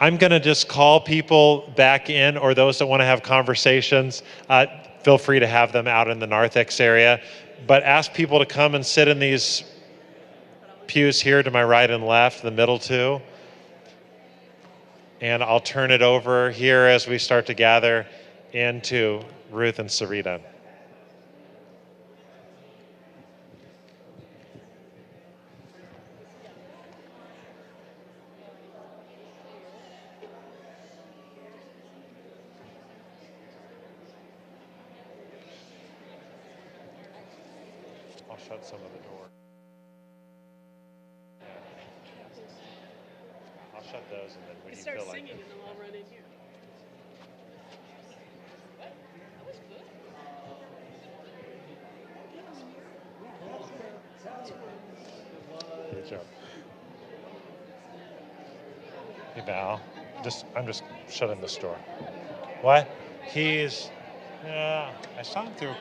I'm going to just call people back in, or those that want to have conversations, feel free to have them out in the narthex area. But ask people to come and sit in these pews here to my right and left, the middle two. And I'll turn it over here as we start to gather into Ruth and Surita. I'll shut some of the doors. I'll shut those, and then when you feel like it. And then I'll run in here. That was good. Good job. Hey Val, I'm just shutting this door. What? I saw him through.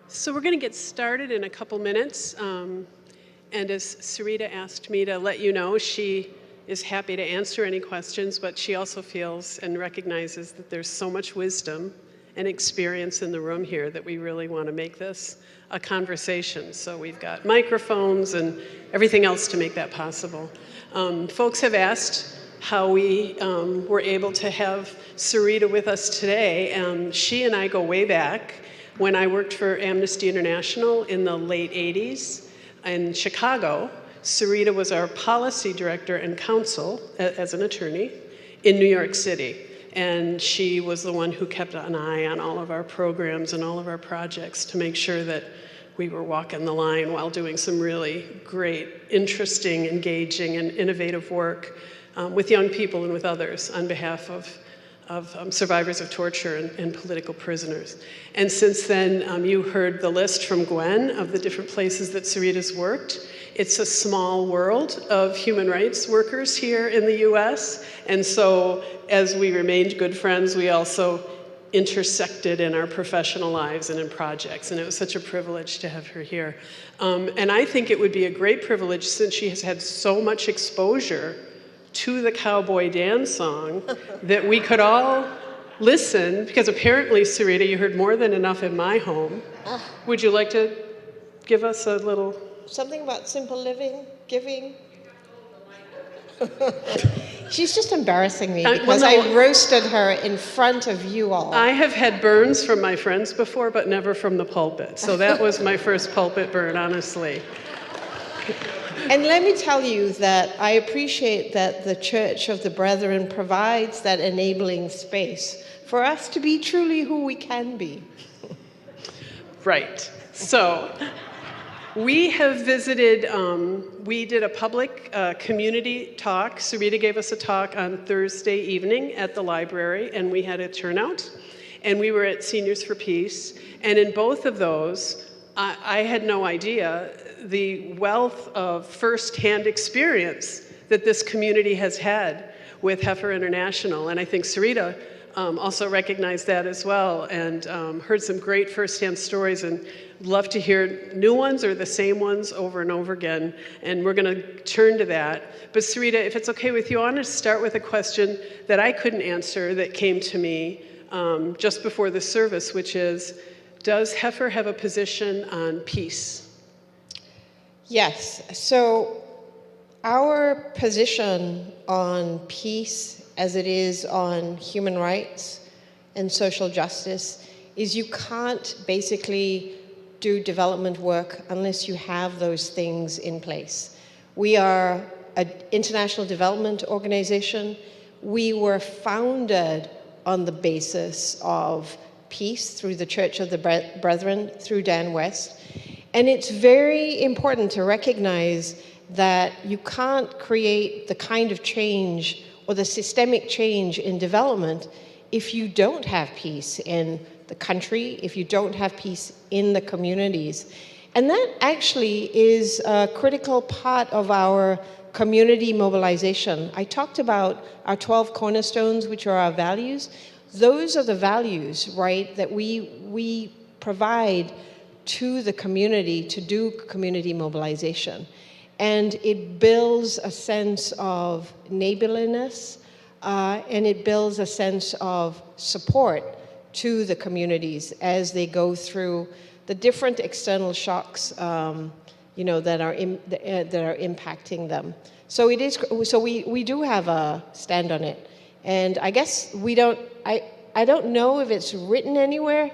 So we're going to get started in a couple minutes. And as Surita asked me to let you know, she is happy to answer any questions, but she also feels and recognizes that there's so much wisdom and experience in the room here that we really want to make this a conversation. So we've got microphones and everything else to make that possible. Folks have asked how we were able to have Surita with us today. She and I go way back. When I worked for Amnesty International in the late 80s in Chicago, Surita was our policy director and counsel as an attorney in New York City. And she was the one who kept an eye on all of our programs and all of our projects to make sure that we were walking the line while doing some really great, interesting, engaging, and innovative work with young people and with others on behalf of survivors of torture and political prisoners. And since then, you heard the list from Gwen of the different places that Surita's worked. It's a small world of human rights workers here in the US. And so as we remained good friends, we also intersected in our professional lives and in projects. And it was such a privilege to have her here. And I think it would be a great privilege, since she has had so much exposure to the cowboy dance song, that we could all listen, because apparently, Surita, you heard more than enough in my home. Would you like to give us a little? Something about simple living, giving? She's just embarrassing me because I roasted her in front of you all. I have had burns from my friends before, but never from the pulpit. So that was my first pulpit burn, honestly. And let me tell you that I appreciate that the Church of the Brethren provides that enabling space for us to be truly who we can be. Right. So we have visited, we did a public community talk. Surita gave us a talk on Thursday evening at the library, and we had a turnout. And we were at Seniors for Peace. And in both of those, I had no idea the wealth of firsthand experience that this community has had with Heifer International. And I think Surita also recognized that as well, and heard some great firsthand stories, and love to hear new ones or the same ones over and over again. And we're going to turn to that. But Surita, if it's okay with you, I want to start with a question that I couldn't answer that came to me just before the service, which is, does Heifer have a position on peace? Yes. So our position on peace, as it is on human rights and social justice, is you can't basically do development work unless you have those things in place. We are an international development organization. We were founded on the basis of peace through the Church of the Brethren, through Dan West. And it's very important to recognize that you can't create the kind of change or the systemic change in development if you don't have peace in the country, if you don't have peace in the communities. And that actually is a critical part of our community mobilization. I talked about our 12 cornerstones, which are our values. Those are the values, right, that we provide to the community to do community mobilization. And it builds a sense of neighborliness, and it builds a sense of support to the communities as they go through the different external shocks, that are impacting them. So it is. So we do have a stand on it, and I guess we don't. I don't know if it's written anywhere.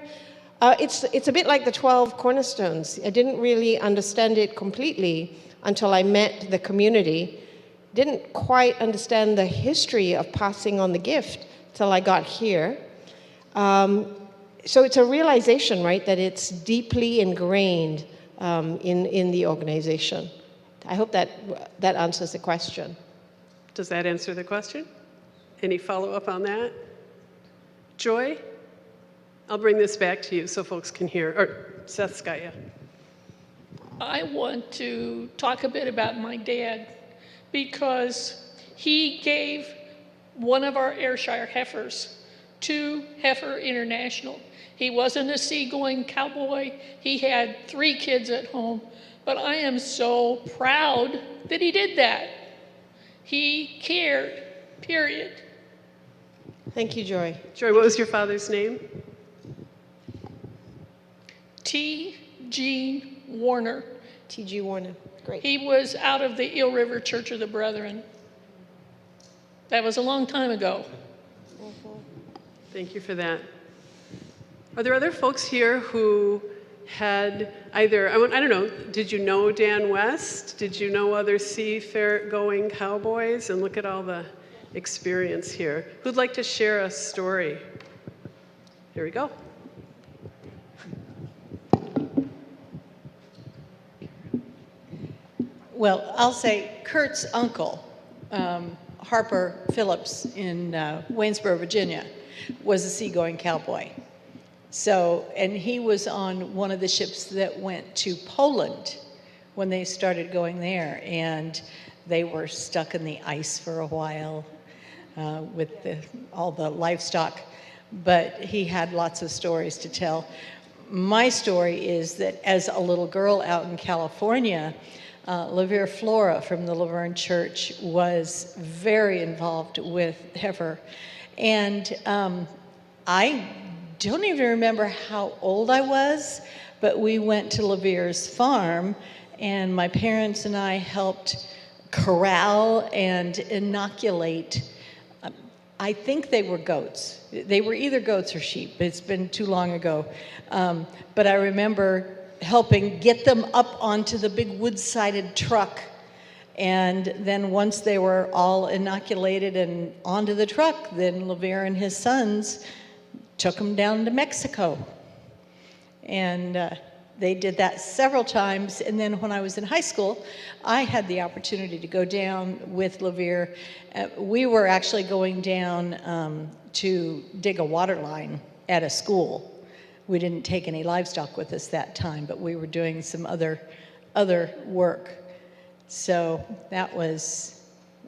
It's a bit like the 12 cornerstones. I didn't really understand it completely until I met the community. Didn't quite understand the history of passing on the gift till I got here. So it's a realization, right, that it's deeply ingrained in the organization. I hope that answers the question. Does that answer the question? Any follow-up on that? Joy? I'll bring this back to you so folks can hear. Or Seth's got you. I want to talk a bit about my dad because he gave one of our Ayrshire heifers to Heifer International. He wasn't a seagoing cowboy. He had 3 kids at home, but I am so proud that he did that. He cared, period. Thank you, Joy. Joy, what was your father's name? T.G. Warner. T.G. Warner, great. He was out of the Eel River Church of the Brethren. That was a long time ago. Thank you for that. Are there other folks here who had either, I don't know, did you know Dan West? Did you know other seafaring cowboys? And look at all the experience here. Who'd like to share a story? Here we go. Well, I'll say Kurt's uncle, Harper Phillips in Waynesboro, Virginia, was a seagoing cowboy. So, and he was on one of the ships that went to Poland when they started going there, and they were stuck in the ice for a while with all the livestock, but he had lots of stories to tell. My story is that as a little girl out in California, Lavere Flora from the Laverne Church was very involved with Heifer. And I don't even remember how old I was, but we went to Lavere's farm, and my parents and I helped corral and inoculate. I think they were goats. They were either goats or sheep. It's been too long ago. But I remember helping get them up onto the big wood-sided truck. And then once they were all inoculated and onto the truck, then Lavere and his sons took them down to Mexico. And they did that several times. And then when I was in high school, I had the opportunity to go down with Lavere. We were actually going down to dig a water line at a school. We didn't take any livestock with us that time, but we were doing some other work. So that was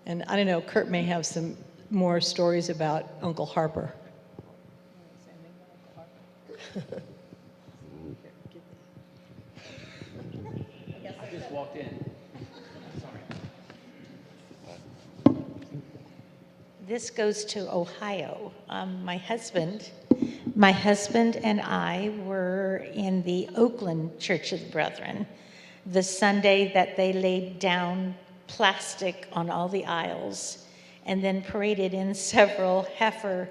And I don't know, Kurt may have some more stories about Uncle Harper. I just walked in. This goes to Ohio. My husband and I were in the Oakland Church of the Brethren the Sunday that they laid down plastic on all the aisles and then paraded in several heifer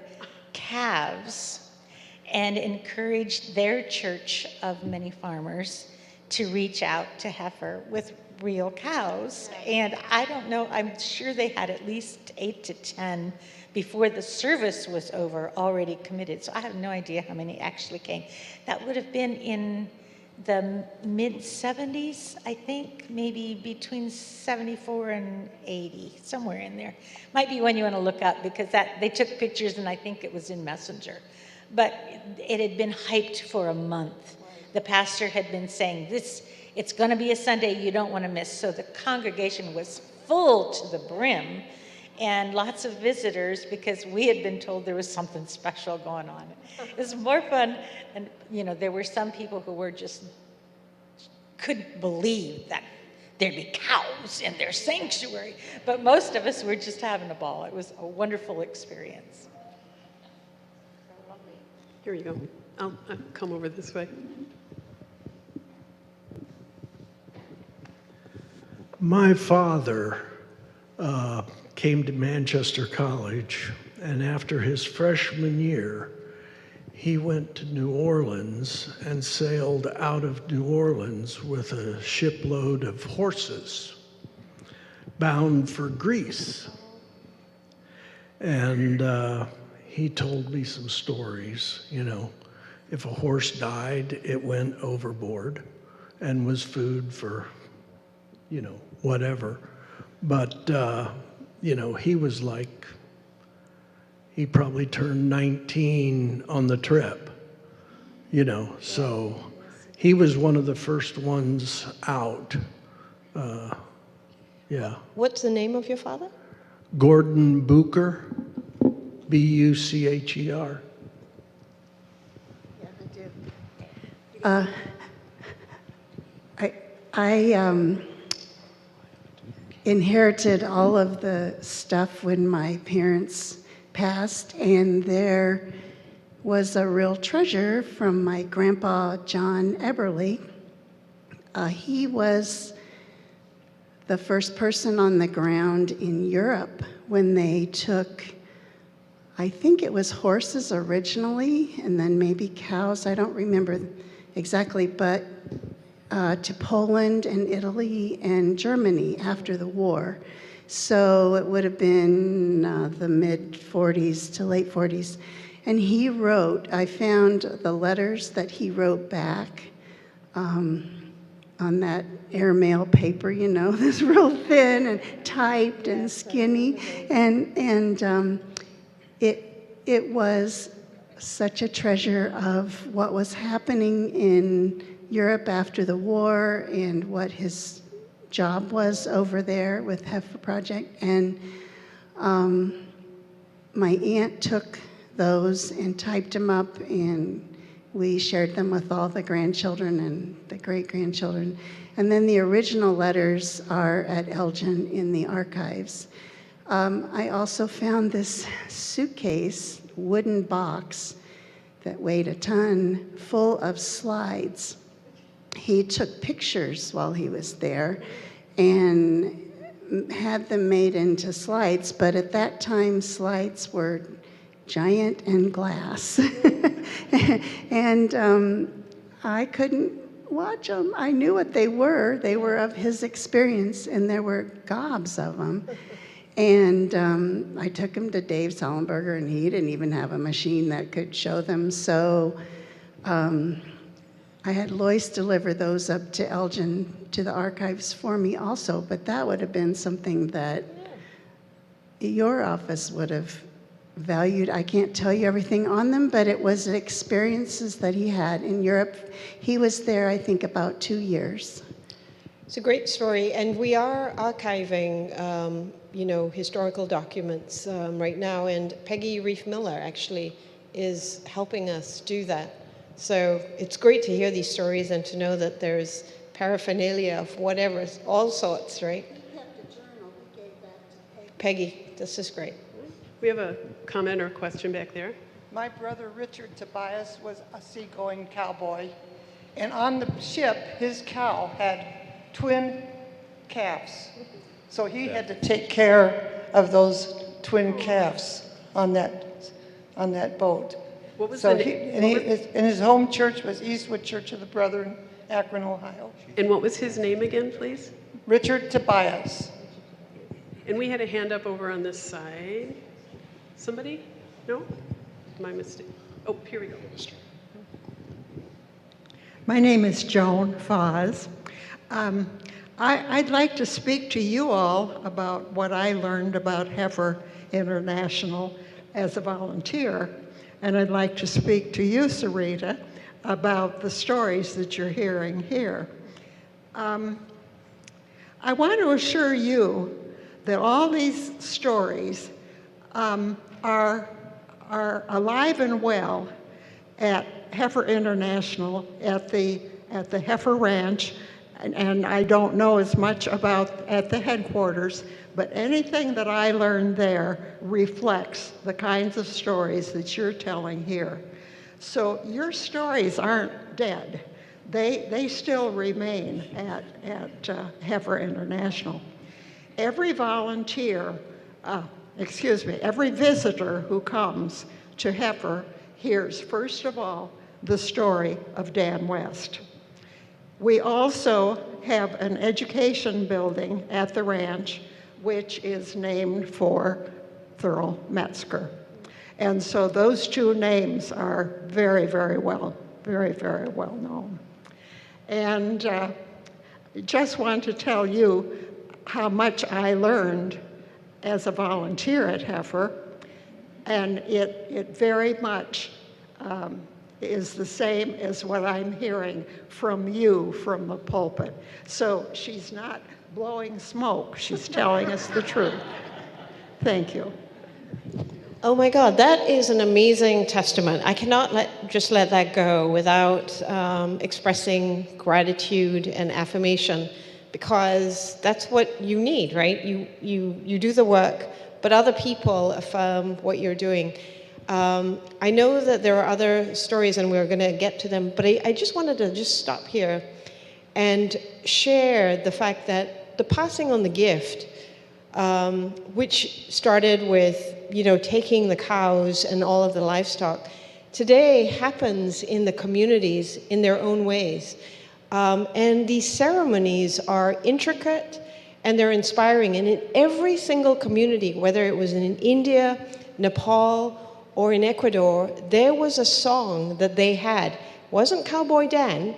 calves and encouraged their church of many farmers to reach out to heifer with real cows. And I don't know, I'm sure they had at least 8 to 10 before the service was over already committed. So I have no idea how many actually came. That would have been in the mid-70s, I think, maybe between 74 and 80, somewhere in there. Might be one you want to look up because they took pictures and I think it was in Messenger. But it had been hyped for a month. The pastor had been saying, it's going to be a Sunday you don't want to miss. So the congregation was full to the brim and lots of visitors because we had been told there was something special going on. It was more fun. And, you know, there were some people who were just couldn't believe that there'd be cows in their sanctuary. But most of us were just having a ball. It was a wonderful experience. Here you go. I'll come over this way. My father came to Manchester College, and after his freshman year, he went to New Orleans and sailed out of New Orleans with a shipload of horses bound for Greece. And he told me some stories, you know. If a horse died, it went overboard and was food for, you know, whatever. But, you know, he was like, he probably turned 19 on the trip, you know, so he was one of the first ones out. Yeah. What's the name of your father? Gordon Bucher, B-U-C-H-E-R. I inherited all of the stuff when my parents passed, and there was a real treasure from my grandpa, John Eberly. He was the first person on the ground in Europe when they took, I think it was horses originally, and then maybe cows, I don't remember exactly, but to Poland and Italy and Germany after the war. So it would have been the mid-40s to late 40s. And he wrote, I found the letters that he wrote back on that airmail paper, you know, this real thin and typed and skinny. And it was such a treasure of what was happening in Europe after the war and what his job was over there with Heifer Project. And my aunt took those and typed them up, and we shared them with all the grandchildren and the great-grandchildren. And then the original letters are at Elgin in the archives. I also found this suitcase, wooden box that weighed a ton, full of slides. He took pictures while he was there and had them made into slides, but at that time slides were giant and glass. And I couldn't watch them. I knew what they were. They were of his experience, and there were gobs of them. And I took him to Dave Sollenberger, and he didn't even have a machine that could show them. So I had Lois deliver those up to Elgin to the archives for me also, but that would have been something that your office would have valued. I can't tell you everything on them, but it was experiences that he had in Europe. He was there, I think, about 2 years. It's a great story, and we are archiving, historical documents right now, and Peggy Reef Miller actually is helping us do that. So it's great to hear these stories and to know that there's paraphernalia of whatever, all sorts, right? We have the journal. We gave that to Peggy, this is great. We have a comment or question back there. My brother Richard Tobias was a seagoing cowboy, and on the ship, his cow had twin calves. So he had to take care of those twin calves on that boat. What was So the and his home church was Eastwood Church of the Brethren, Akron, Ohio. And what was his name again, please? Richard Tobias. And we had a hand up over on this side. Somebody? No? My mistake. Oh, here we go. My name is Joan Foz. I'd like to speak to you all about what I learned about Heifer International as a volunteer. And I'd like to speak to you, Surita, about the stories that you're hearing here. I want to assure you that all these stories are alive and well at Heifer International, at the Heifer Ranch, and I don't know as much about at the headquarters, but anything that I learned there reflects the kinds of stories that you're telling here. So your stories aren't dead. They still remain at Heifer International. Every volunteer, every visitor who comes to Heifer hears, first of all, the story of Dan West. We also have an education building at the ranch, which is named for Thurl Metzger. And so those two names are very, very well known. And just want to tell you how much I learned as a volunteer at Heifer, and it very much is the same as what I'm hearing from you from the pulpit. So she's not blowing smoke, she's telling us the truth. Thank you. Oh my God, that is an amazing testament. I cannot just let that go without expressing gratitude and affirmation, because that's what you need, right? You do the work, but other people affirm what you're doing. I know that there are other stories and we're going to get to them, but I just wanted to just stop here and share the fact that the passing on the gift, which started with, taking the cows and all of the livestock, today happens in the communities in their own ways. And these ceremonies are intricate and they're inspiring. And in every single community, whether it was in India, Nepal, or in Ecuador, there was a song that they had. It wasn't Cowboy Dan,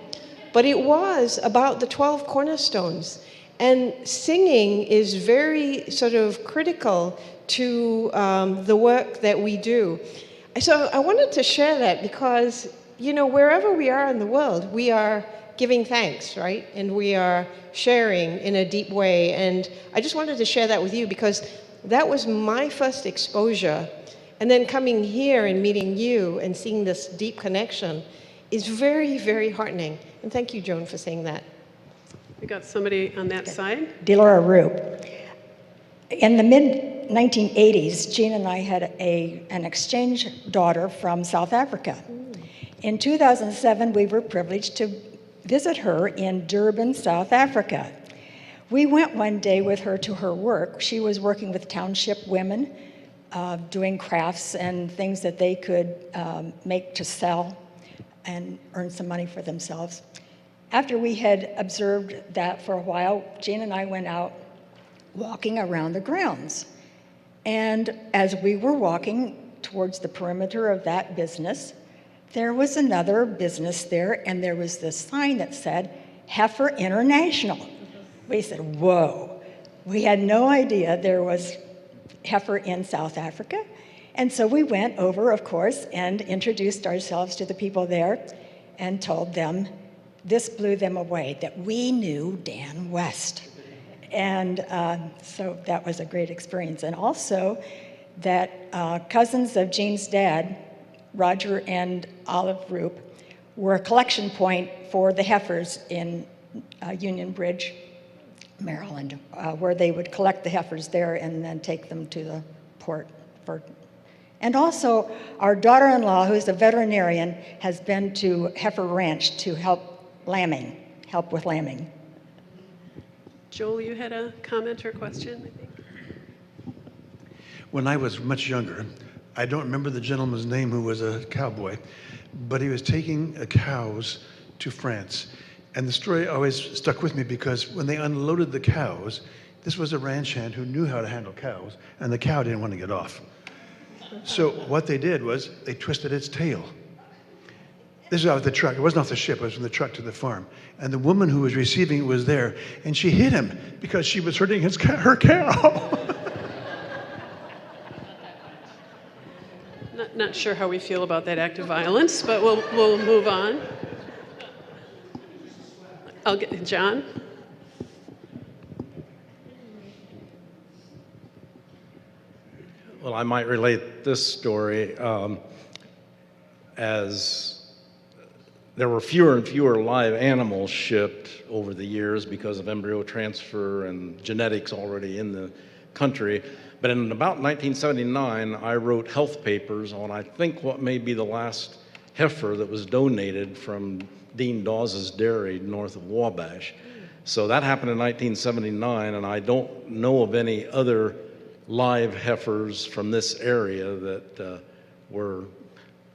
but it was about the 12 cornerstones. And singing is very sort of critical to the work that we do. So I wanted to share that because, wherever we are in the world, we are giving thanks, right? And we are sharing in a deep way. And I just wanted to share that with you because that was my first exposure. And then coming here and meeting you and seeing this deep connection is very, very heartening. And thank you, Joan, for saying that. We got somebody on that side. Delora Roop. In the mid-1980s, Jean and I had an exchange daughter from South Africa. In 2007, we were privileged to visit her in Durban, South Africa. We went one day with her to her work. She was working with township women, doing crafts and things that they could make to sell and earn some money for themselves. After we had observed that for a while, Jean and I went out walking around the grounds. And as we were walking towards the perimeter of that business, there was another business there, and there was this sign that said, Heifer International. We said, whoa. We had no idea there was Heifer in South Africa. And so we went over, of course, and introduced ourselves to the people there and told them this blew them away, that we knew Dan West. And so that was a great experience. And also that cousins of Jean's dad, Roger and Olive Roop, were a collection point for the heifers in Union Bridge, Maryland, where they would collect the heifers there and then take them to the port. And also, our daughter-in-law, who's a veterinarian, has been to Heifer Ranch to help with lambing. Joel, you had a comment or question, I think? When I was much younger, I don't remember the gentleman's name who was a cowboy, but he was taking cows to France. And the story always stuck with me because when they unloaded the cows, this was a ranch hand who knew how to handle cows, and the cow didn't want to get off. So what they did was they twisted its tail. This was out of the truck. It wasn't off the ship. It was from the truck to the farm. And the woman who was receiving it was there, and she hit him because she was hurting her cow. Not sure how we feel about that act of violence, but we'll move on. I'll get John. Well, I might relate this story as there were fewer and fewer live animals shipped over the years because of embryo transfer and genetics already in the country. But in about 1979, I wrote health papers on, I think, what may be the last heifer that was donated from Dean Dawes' dairy north of Wabash. So that happened in 1979, and I don't know of any other live heifers from this area that were,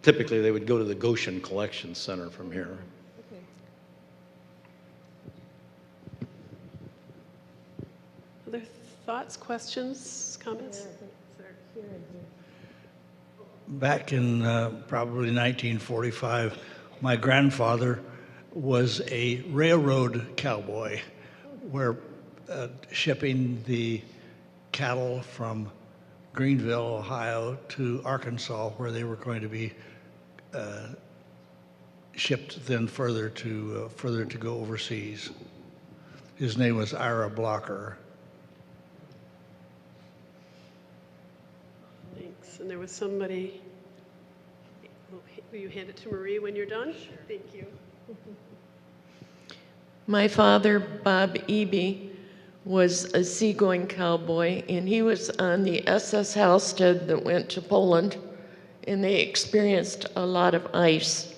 typically they would go to the Goshen Collection Center from here. Okay. Other thoughts, questions, comments? Back in probably 1945, my grandfather was a railroad cowboy, where shipping the cattle from Greenville, Ohio to Arkansas, where they were going to be shipped then further to go overseas. His name was Ira Blocker. Thanks. And there was somebody. Will you hand it to Marie when you're done? Sure. Thank you. My father, Bob Eby, was a seagoing cowboy, and he was on the SS Halstead that went to Poland, and they experienced a lot of ice.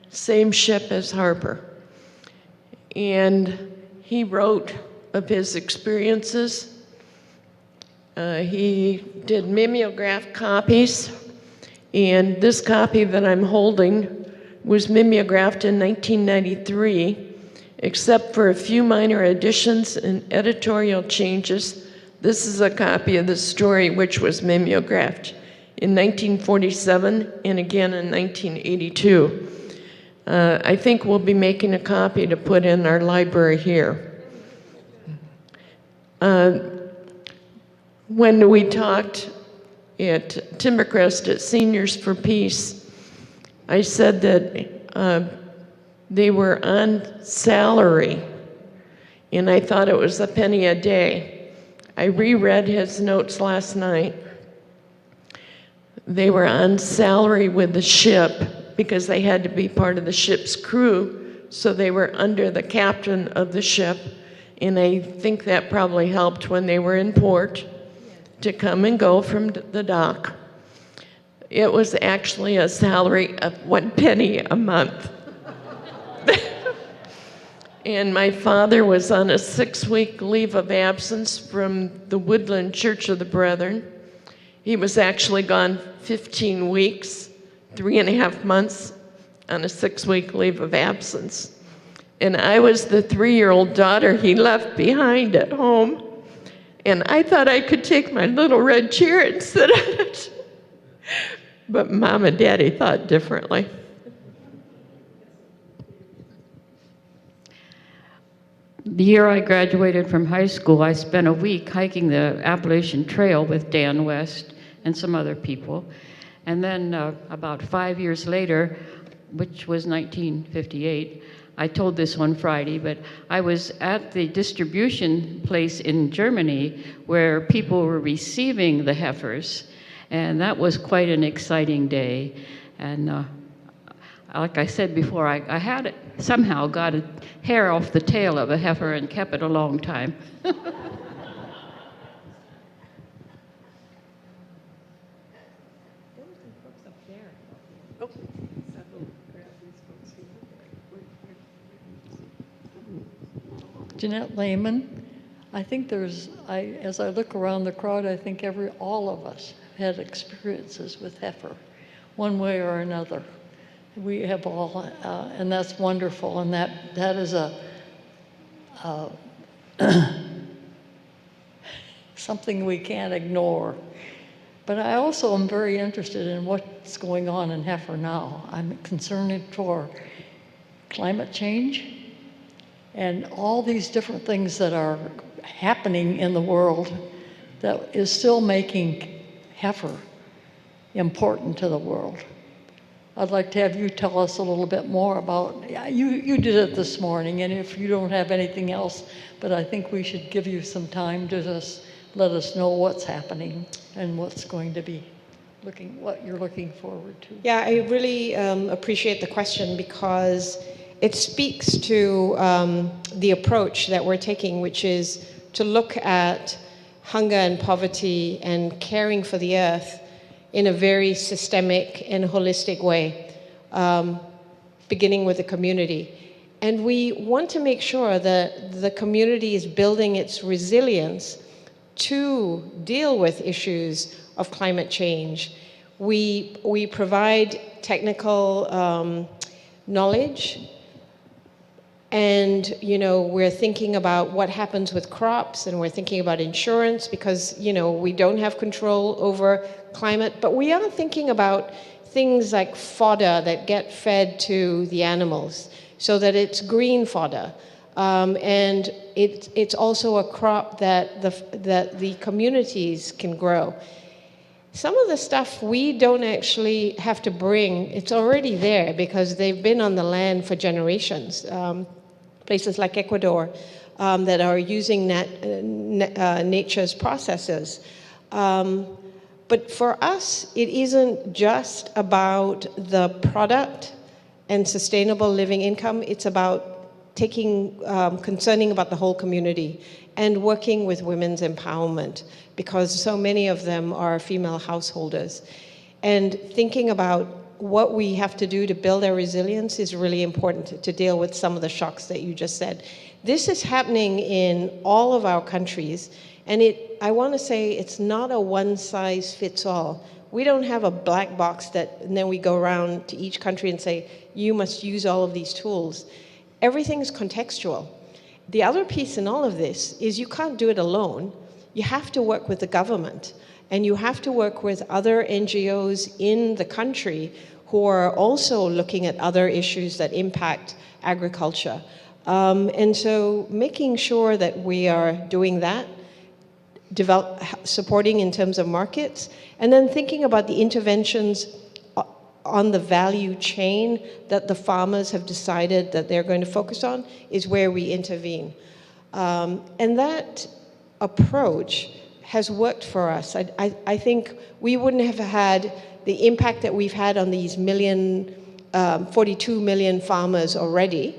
Same ship as Harper. And he wrote of his experiences. He did mimeograph copies, and this copy that I'm holding was mimeographed in 1993. Except for a few minor additions and editorial changes, this is a copy of the story which was mimeographed in 1947 and again in 1982. I think we'll be making a copy to put in our library here. When we talked at Timbercrest at Seniors for Peace, I said that they were on salary, and I thought it was a penny a day. I reread his notes last night. They were on salary with the ship because they had to be part of the ship's crew, so they were under the captain of the ship, and I think that probably helped when they were in port to come and go from the dock. It was actually a salary of 1 penny a month. And my father was on a 6-week leave of absence from the Woodland Church of the Brethren. He was actually gone 15 weeks, 3.5 months on a 6-week leave of absence. And I was the 3-year-old daughter he left behind at home. And I thought I could take my little red chair and sit on it. But Mom and Daddy thought differently. The year I graduated from high school, I spent a week hiking the Appalachian Trail with Dan West and some other people. And then about 5 years later, which was 1958. I told this one Friday, but I was at the distribution place in Germany where people were receiving the heifers, and that was quite an exciting day. And like I said before, I had it, somehow got a hair off the tail of a heifer and kept it a long time. Jeanette Lehman. I think as I look around the crowd, I think all of us had experiences with heifer, one way or another. We have all, and that's wonderful, and that is something we can't ignore. But I also am very interested in what's going on in heifer now. I'm concerned for climate change and all these different things that are happening in the world that is still making heifer important to the world. I'd like to have you tell us a little bit more about, you did it this morning, and if you don't have anything else, but I think we should give you some time to just let us know what's happening and what's going to be what you're looking forward to. Yeah, I really appreciate the question because it speaks to the approach that we're taking, which is to look at hunger and poverty and caring for the earth in a very systemic and holistic way, beginning with the community. And we want to make sure that the community is building its resilience to deal with issues of climate change. We provide technical knowledge, and we're thinking about what happens with crops, and we're thinking about insurance because we don't have control over climate, but we are thinking about things like fodder that get fed to the animals so that it's green fodder. And it's also a crop that the communities can grow. Some of the stuff we don't actually have to bring, it's already there because they've been on the land for generations. Places like Ecuador that are using nature's processes. But for us, it isn't just about the product and sustainable living income. It's about concerning about the whole community and working with women's empowerment because so many of them are female householders. And thinking about what we have to do to build our resilience is really important to deal with some of the shocks that you just said. This is happening in all of our countries, and I want to say it's not a one-size-fits-all. We don't have a black box and then we go around to each country and say, you must use all of these tools. Everything is contextual. The other piece in all of this is you can't do it alone. You have to work with the government, and you have to work with other NGOs in the country who are also looking at other issues that impact agriculture. And so making sure that we are doing that, supporting in terms of markets, and then thinking about the interventions on the value chain that the farmers have decided that they're going to focus on is where we intervene. And that approach has worked for us. I think we wouldn't have had the impact that we've had on these 42 million farmers already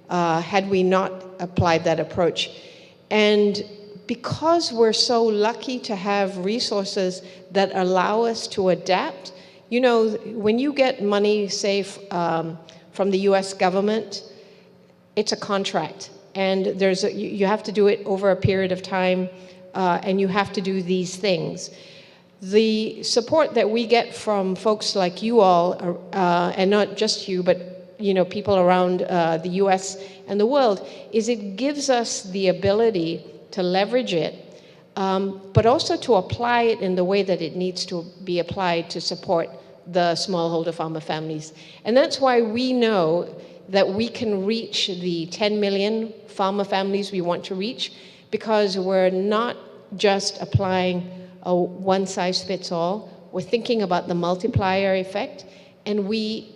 had we not applied that approach. And because we're so lucky to have resources that allow us to adapt, when you get money, say, from the US government, it's a contract. And you have to do it over a period of time, and you have to do these things. The support that we get from folks like you all, and not just you, but people around the US and the world, is it gives us the ability to leverage it, but also to apply it in the way that it needs to be applied to support the smallholder farmer families. And that's why we know that we can reach the 10 million farmer families we want to reach, because we're not just applying a one-size-fits-all. We're thinking about the multiplier effect, and we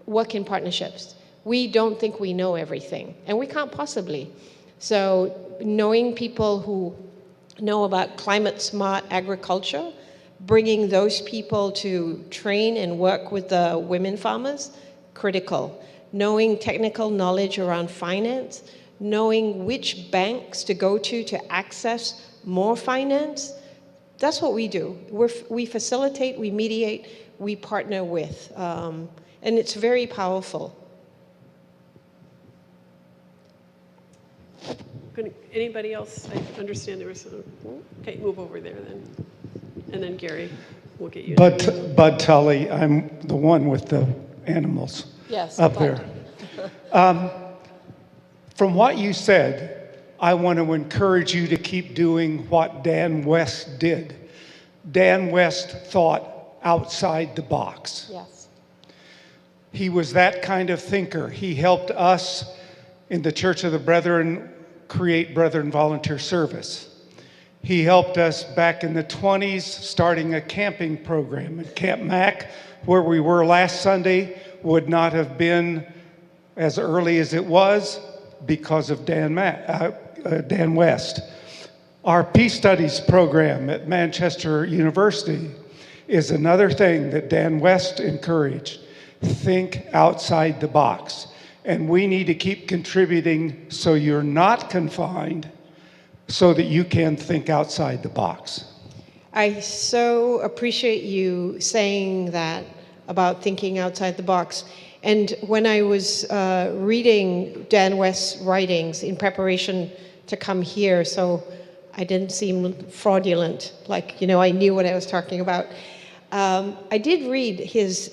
work in partnerships. We don't think we know everything, and we can't possibly. So knowing people who know about climate smart agriculture, bringing those people to train and work with the women farmers, critical. Knowing technical knowledge around finance, knowing which banks to go to access more finance, that's what we do. We facilitate, we mediate, we partner with, and it's very powerful. Anybody else? I understand there was some. Okay, move over there then. And then Gary, we'll get you. Bud Tully, I'm the one with the animals up there. From what you said, I want to encourage you to keep doing what Dan West did. Dan West thought outside the box. Yes. He was that kind of thinker. He helped us in the Church of the Brethren create Brethren Volunteer Service. He helped us back in the 20s starting a camping program at Camp Mac, where we were last Sunday, would not have been as early as it was because of Dan West. Our Peace Studies program at Manchester University is another thing that Dan West encouraged. Think outside the box. And we need to keep contributing so you're not confined, so that you can think outside the box. I so appreciate you saying that about thinking outside the box. And when I was reading Dan West's writings in preparation to come here, so I didn't seem fraudulent, like, I knew what I was talking about. I did read his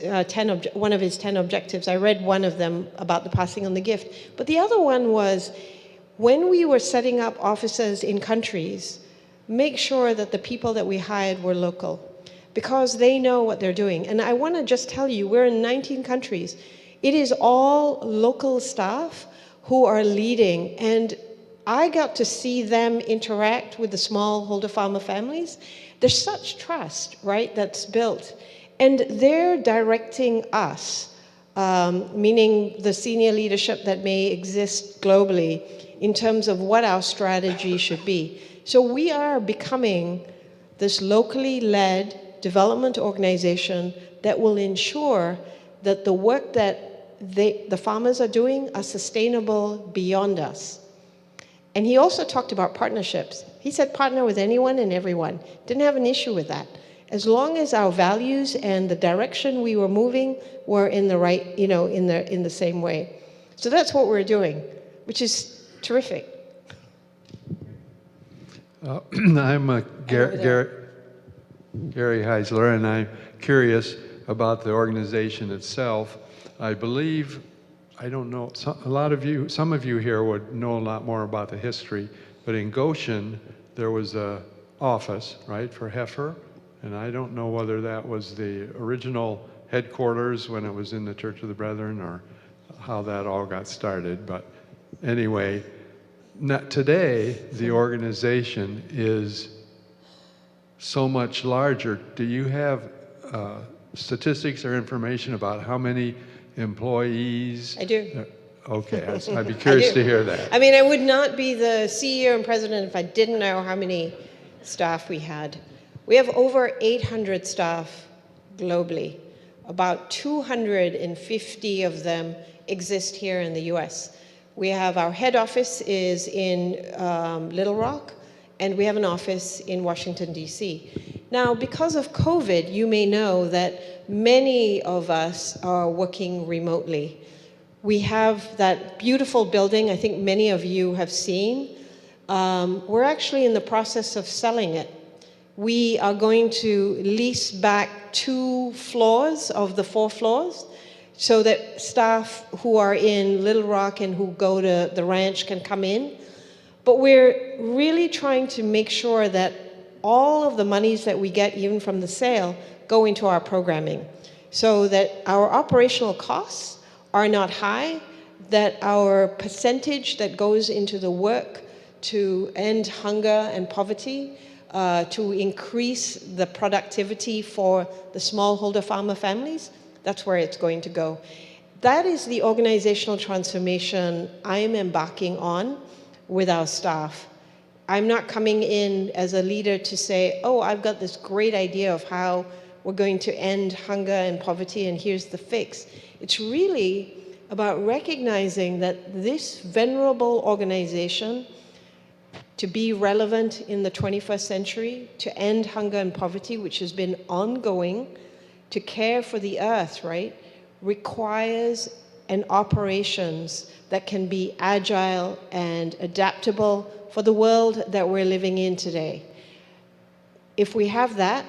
one of his 10 objectives. I read one of them about the passing on the gift. But the other one was, when we were setting up offices in countries, make sure that the people that we hired were local, because they know what they're doing. And I want to just tell you, we're in 19 countries. It is all local staff who are leading. And I got to see them interact with the smallholder farmer families. There's such trust, right, that's built. And they're directing us, meaning the senior leadership that may exist globally, in terms of what our strategy should be. So we are becoming this locally led development organization that will ensure that the work that the farmers are doing are sustainable beyond us. And he also talked about partnerships. He said partner with anyone and everyone. Didn't have an issue with that. As long as our values and the direction we were moving were in the right, in the same way. So that's what we're doing, which is terrific. I'm Gary Heisler, and I'm curious about the organization itself. I believe, I don't know, some of you here would know a lot more about the history, but in Goshen, there was an office, right, for heifer, and I don't know whether that was the original headquarters when it was in the Church of the Brethren or how that all got started, but anyway, today the organization is so much larger. Do you have statistics or information about how many employees? I do. Okay, I'd be curious to hear that. I mean, I would not be the CEO and president if I didn't know how many staff we had. We have over 800 staff globally. About 250 of them exist here in the US. We have our head office is in Little Rock, and we have an office in Washington, D.C. Now, because of COVID, you may know that many of us are working remotely. We have that beautiful building I think many of you have seen. We're actually in the process of selling it. We are going to lease back 2 floors of the 4 floors so that staff who are in Little Rock and who go to the ranch can come in. But we're really trying to make sure that all of the monies that we get, even from the sale, go into our programming, so that our operational costs are not high, that our percentage that goes into the work to end hunger and poverty, to increase the productivity for the smallholder farmer families, that's where it's going to go. that is the organizational transformation I'm embarking on with our staff. I'm not coming in as a leader to say, oh, I've got this great idea of how we're going to end hunger and poverty and here's the fix. It's really about recognizing that this venerable organization, to be relevant in the 21st century, to end hunger and poverty, which has been ongoing, to care for the earth, right, requires an operations that can be agile and adaptable for the world that we're living in today. If we have that,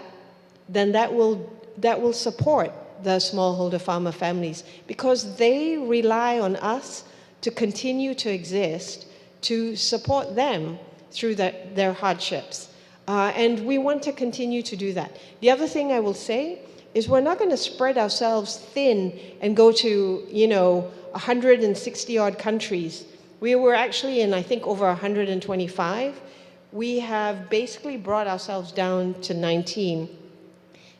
then that will support the smallholder farmer families, because they rely on us to continue to exist, to support them through their hardships. And we want to continue to do that. The other thing I will say is we're not going to spread ourselves thin and go to, 160 odd countries. We were actually in, I think, over 125. We have basically brought ourselves down to 19.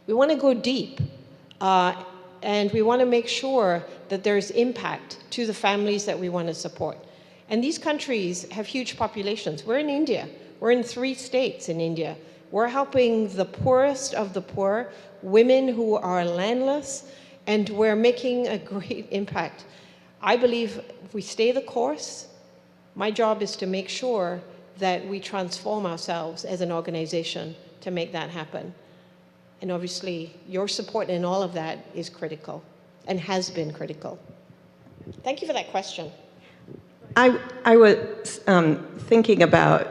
We want to go deep, and we want to make sure that there's impact to the families that we want to support. And these countries have huge populations. We're in India. We're in 3 states in India. We're helping the poorest of the poor, women who are landless, and we're making a great impact. I believe if we stay the course, my job is to make sure that we transform ourselves as an organization to make that happen. And obviously, your support in all of that is critical and has been critical. Thank you for that question. I was thinking about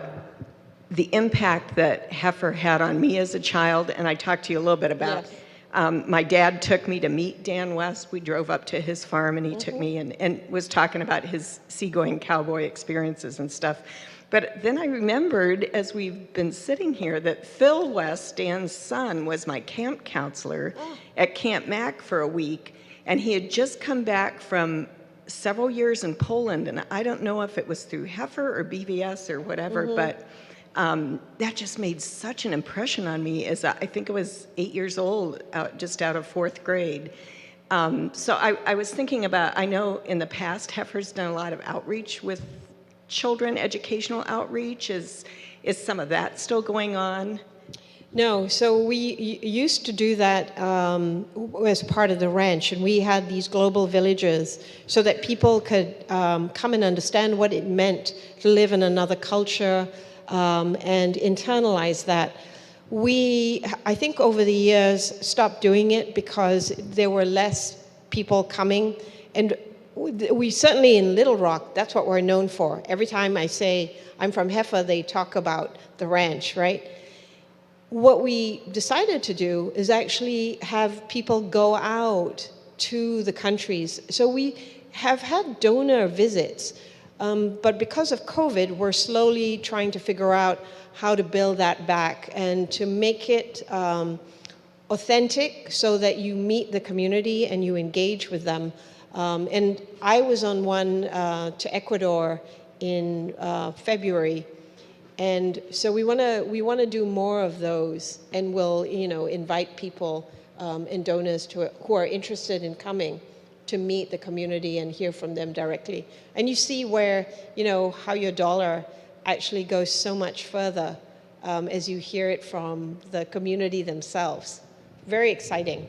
the impact that heifer had on me as a child, and I talked to you a little bit about. Yes. My dad took me to meet Dan West. We drove up to his farm, and he took me and was talking about his seagoing cowboy experiences and stuff. But then I remembered, as we've been sitting here, that Phil West, Dan's son, was my camp counselor at Camp Mac for a week, and he had just come back from several years in Poland, and I don't know if it was through heifer or BVS or whatever, but that just made such an impression on me as I think I was 8 years old, just out of 4th grade. So I was thinking about, I know in the past heifer's done a lot of outreach with children, educational outreach. Is some of that still going on? No, so we used to do that as part of the ranch, and we had these global villages so that people could come and understand what it meant to live in another culture and internalize that. We, I think over the years, stopped doing it because there were less people coming, and we certainly in Little Rock, that's what we're known for. Every time I say I'm from heifer, they talk about the ranch, right? What we decided to do is actually have people go out to the countries. So we have had donor visits, but because of COVID, we're slowly trying to figure out how to build that back and to make it authentic so that you meet the community and you engage with them. And I was on one to Ecuador in February. And so we want to do more of those, and we'll invite people and donors who are interested in coming to meet the community and hear from them directly. And you see where how your dollar actually goes so much further as you hear it from the community themselves. Very exciting.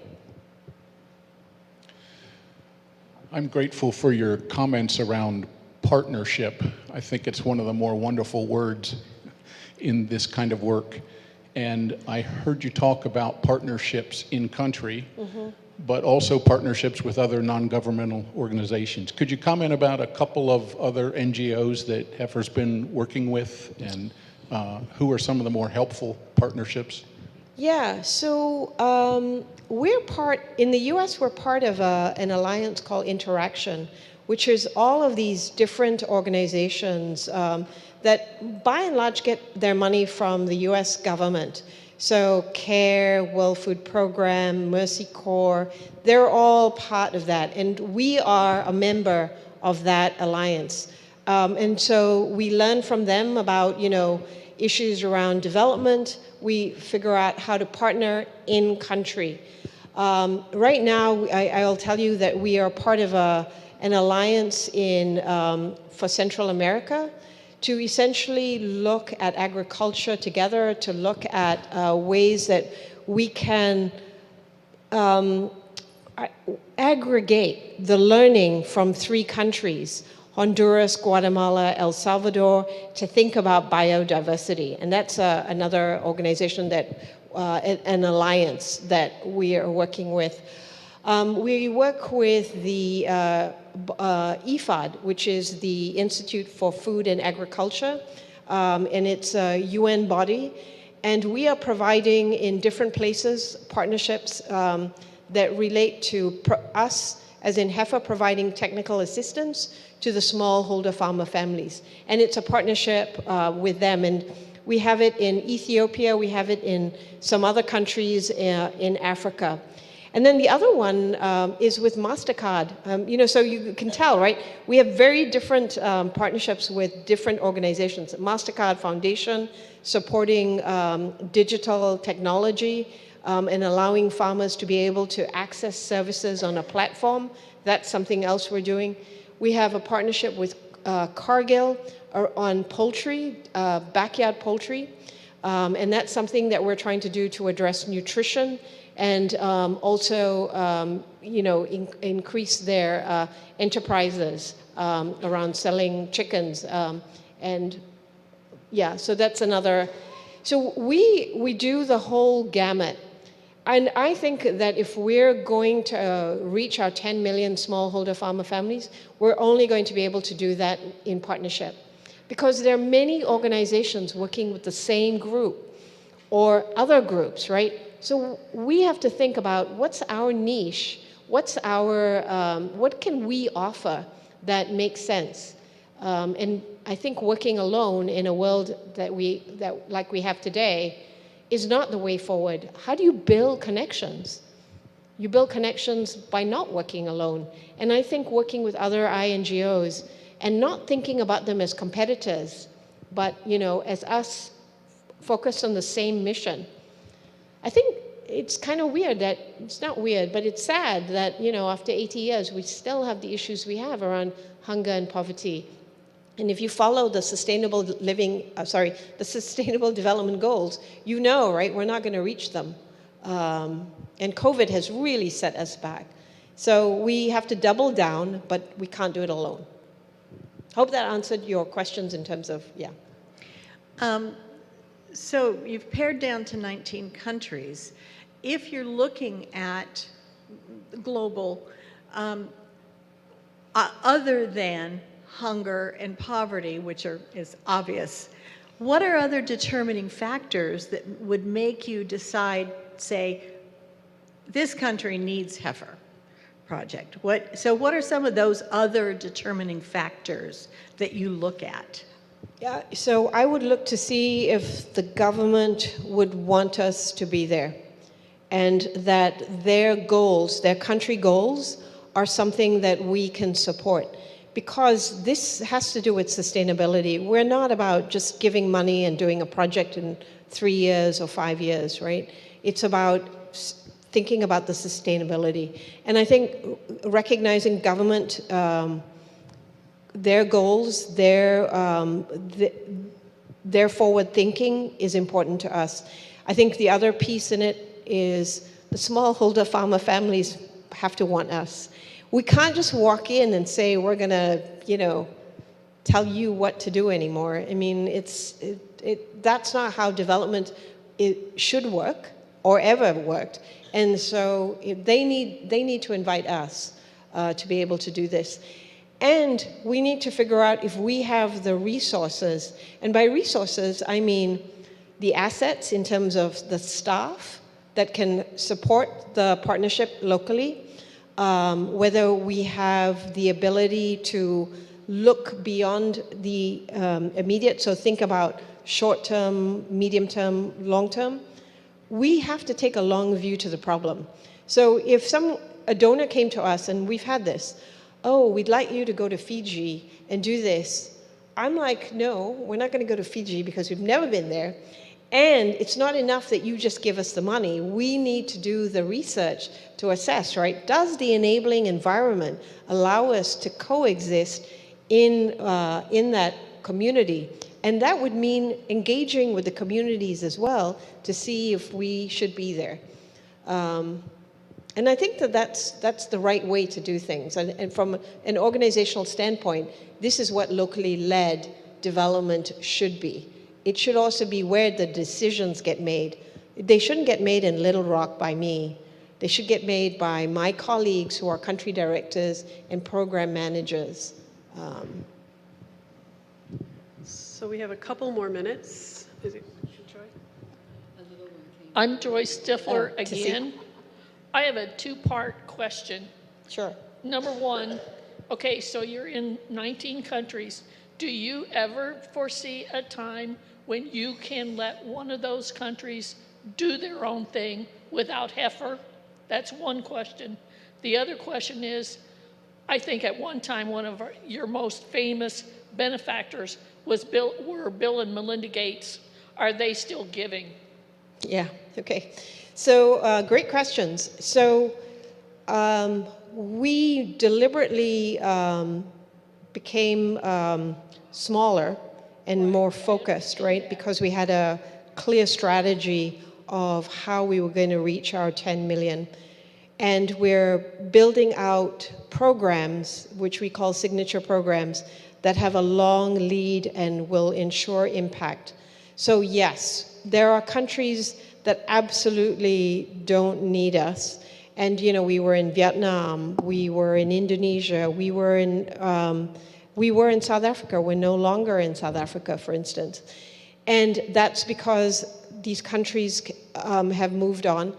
I'm grateful for your comments around partnership. I think it's one of the more wonderful words in this kind of work. And I heard you talk about partnerships in country, but also partnerships with other non-governmental organizations. Could you comment about a couple of other NGOs that heifer's been working with, and who are some of the more helpful partnerships? Yeah, so in the US, we're part of an alliance called Interaction, which is all of these different organizations that by and large get their money from the US government. So CARE, World Food Program, Mercy Corps, they're all part of that. And we are a member of that alliance. And so we learn from them about, issues around development. We figure out how to partner in country. Right now, I'll tell you that we are part of an alliance for Central America to essentially look at agriculture together, to look at ways that we can aggregate the learning from 3 countries, Honduras, Guatemala, El Salvador, to think about biodiversity. And that's another organization an alliance that we are working with. We work with the IFAD, which is the Institute for Food and Agriculture, and it's a UN body. And we are providing in different places partnerships that relate to us, as in heifer, providing technical assistance to the smallholder farmer families. And it's a partnership with them. And we have it in Ethiopia, we have it in some other countries in Africa. And then the other one is with MasterCard. So you can tell, right? We have very different partnerships with different organizations. MasterCard Foundation, supporting digital technology and allowing farmers to be able to access services on a platform. That's something else we're doing. We have a partnership with Cargill on poultry, backyard poultry. And that's something that we're trying to do to address nutrition and also, increase their enterprises around selling chickens. So that's another. So we do the whole gamut. And I think that if we're going to reach our 10 million smallholder farmer families, we're only going to be able to do that in partnership. Because there are many organizations working with the same group or other groups, right? So we have to think about what's our niche, what can we offer that makes sense? And I think working alone in a world that like we have today is not the way forward. How do you build connections? You build connections by not working alone. And I think working with other INGOs and not thinking about them as competitors, but as us focused on the same mission. I think it's kind of weird that, it's not weird, but it's sad that, after 80 years, we still have the issues we have around hunger and poverty. And if you follow the Sustainable Development Goals, right, we're not going to reach them. And COVID has really set us back. So we have to double down, but we can't do it alone. Hope that answered your questions in terms of, So you've pared down to 19 countries. If you're looking at global, other than hunger and poverty, which is obvious, what are other determining factors that would make you decide, say, this country needs heifer project? So what are some of those other determining factors that you look at? Yeah, so I would look to see if the government would want us to be there and that their goals, their country goals, are something that we can support. Because this has to do with sustainability. We're not about just giving money and doing a project in 3 years or 5 years, right? It's about thinking about the sustainability. And I think recognizing government, their goals, their forward thinking is important to us. I think the other piece in it is the smallholder farmer families have to want us. We can't just walk in and say, we're going to, tell you what to do anymore. I mean, that's not how development should work or ever worked. And so they need to invite us to be able to do this. And we need to figure out if we have the resources. And by resources, I mean the assets in terms of the staff that can support the partnership locally, whether we have the ability to look beyond the immediate, so think about short-term, medium-term, long-term. We have to take a long view to the problem. So if a donor came to us, and we've had this, oh, we'd like you to go to Fiji and do this. I'm like, no, we're not going to go to Fiji because we've never been there. And it's not enough that you just give us the money. We need to do the research to assess, right? Does the enabling environment allow us to coexist in that community? And that would mean engaging with the communities as well to see if we should be there. And I think that that's the right way to do things. And from an organizational standpoint, this is what locally led development should be. It should also be where the decisions get made. They shouldn't get made in Little Rock by me. They should get made by my colleagues who are country directors and program managers. So we have a couple more minutes. Is it Joy? I'm Joy Stifler Oh, again. I have a two-part question. Sure. Number one, okay, so you're in 19 countries. Do you ever foresee a time when you can let one of those countries do their own thing without heifer? That's one question. The other question is, I think at one time one of your most famous benefactors were Bill and Melinda Gates. Are they still giving? Yeah, okay. So great questions. So we deliberately became smaller and more focused, right? Because we had a clear strategy of how we were going to reach our 10 million. And we're building out programs, which we call signature programs, that have a long lead and will ensure impact. So yes, there are countries that absolutely don't need us. And you know, we were in Vietnam, we were in Indonesia, we were in South Africa. We're no longer in South Africa, for instance. And that's because these countries have moved on.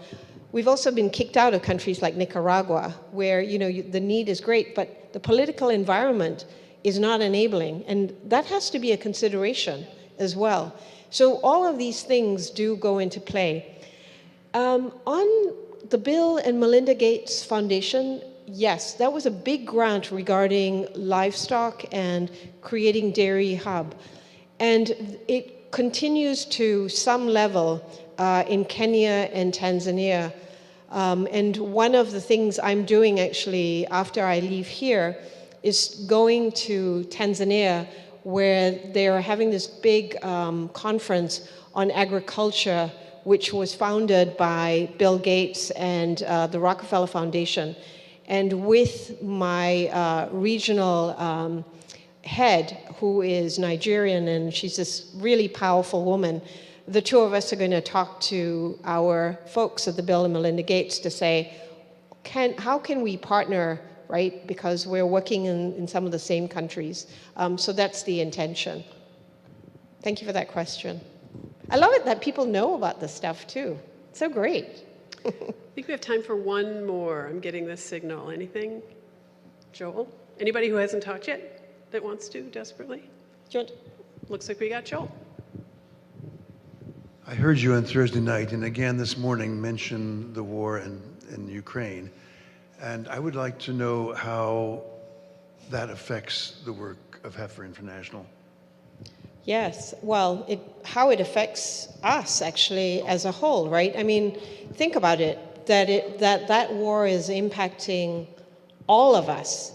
We've also been kicked out of countries like Nicaragua, where the need is great, but the political environment is not enabling. And that has to be a consideration as well. So all of these things do go into play. On the Bill and Melinda Gates Foundation, yes, that was a big grant regarding livestock and creating dairy hub. And it continues to some level in Kenya and Tanzania. And one of the things I'm doing actually after I leave here is going to Tanzania, where they're having this big conference on agriculture, which was founded by Bill Gates and the Rockefeller Foundation. And with my regional head, who is Nigerian, and she's this really powerful woman, the two of us are going to talk to our folks at the Bill and Melinda Gates to say, how can we partner, right? Because we're working in some of the same countries. So that's the intention. Thank you for that question. I love it that people know about this stuff too. It's so great. I think we have time for one more. I'm getting this signal. Anything? Joel? Anybody who hasn't talked yet that wants to desperately? Looks like we got Joel. I heard you on Thursday night and again this morning mention the war in Ukraine. And I would like to know how that affects the work of Heifer International. Yes, well, how it affects us actually as a whole, right? I mean, think about it, that war is impacting all of us.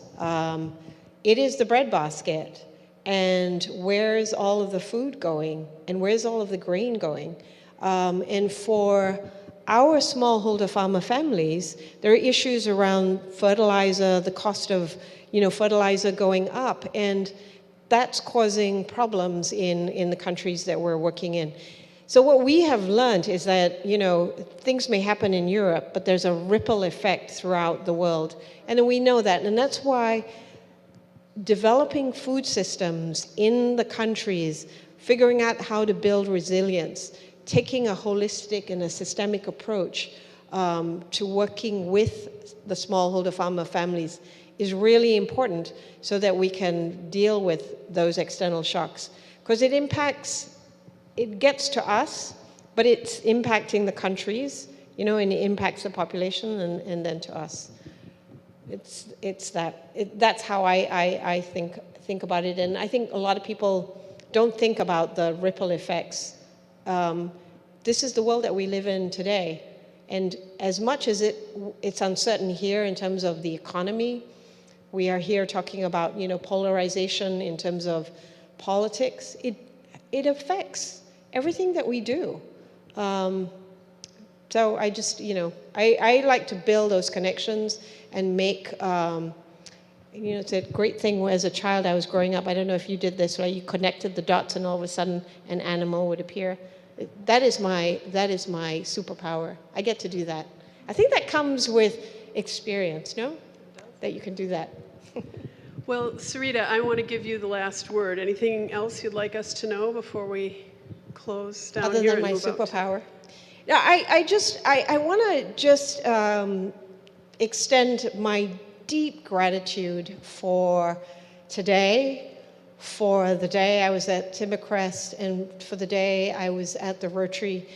It is the breadbasket, and where's all of the food going, and where's all of the grain going? And for our smallholder farmer families, there are issues around fertilizer, the cost of fertilizer going up, and that's causing problems in the countries that we're working in. So what we have learned is that, things may happen in Europe, but there's a ripple effect throughout the world. And we know that. And that's why developing food systems in the countries, figuring out how to build resilience, taking a holistic and a systemic approach to working with the smallholder farmer families is really important so that we can deal with those external shocks. Because it gets to us, but it's impacting the countries, and it impacts the population and then to us. That's how I think about it. And I think a lot of people don't think about the ripple effects. this is the world that we live in today. And as much as it's uncertain here in terms of the economy, we are here talking about, polarization in terms of politics. It affects everything that we do. So I just, I like to build those connections and make, it's a great thing. As a child, I was growing up, I don't know if you did this, right? You connected the dots and all of a sudden an animal would appear. That is my superpower. I get to do that. I think that comes with experience, no? That you can do that. Well, Surita, I want to give you the last word. Anything else you'd like us to know before we close down Other here than and my move out? superpower? No, I want to just extend my deep gratitude for today, for the day I was at Timbercrest, and for the day I was at the Rotary.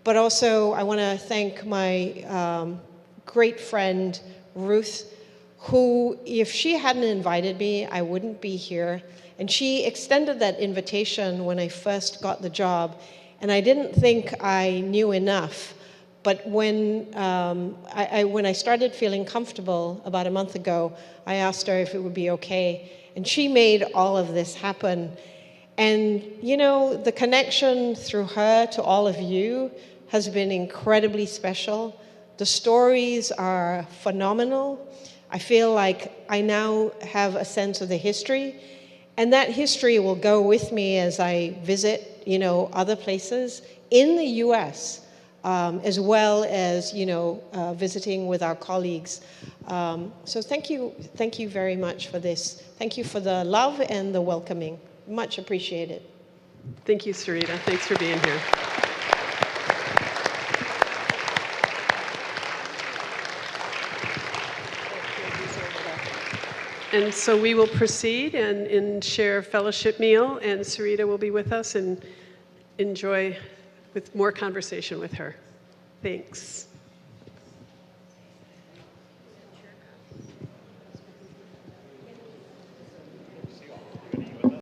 But also, I want to thank my great friend, Ruth, who, if she hadn't invited me, I wouldn't be here. And she extended that invitation when I first got the job. And I didn't think I knew enough. But when I started feeling comfortable about a month ago, I asked her if it would be okay. And she made all of this happen. And, the connection through her to all of you has been incredibly special. The stories are phenomenal. I feel like I now have a sense of the history. And that history will go with me as I visit, other places in the U.S., as well as, visiting with our colleagues. So thank you very much for this. Thank you for the love and the welcoming. Much appreciated. Thank you, Surita. Thanks for being here. And so we will proceed and share a fellowship meal, and Surita will be with us and enjoy with more conversation with her. Thanks.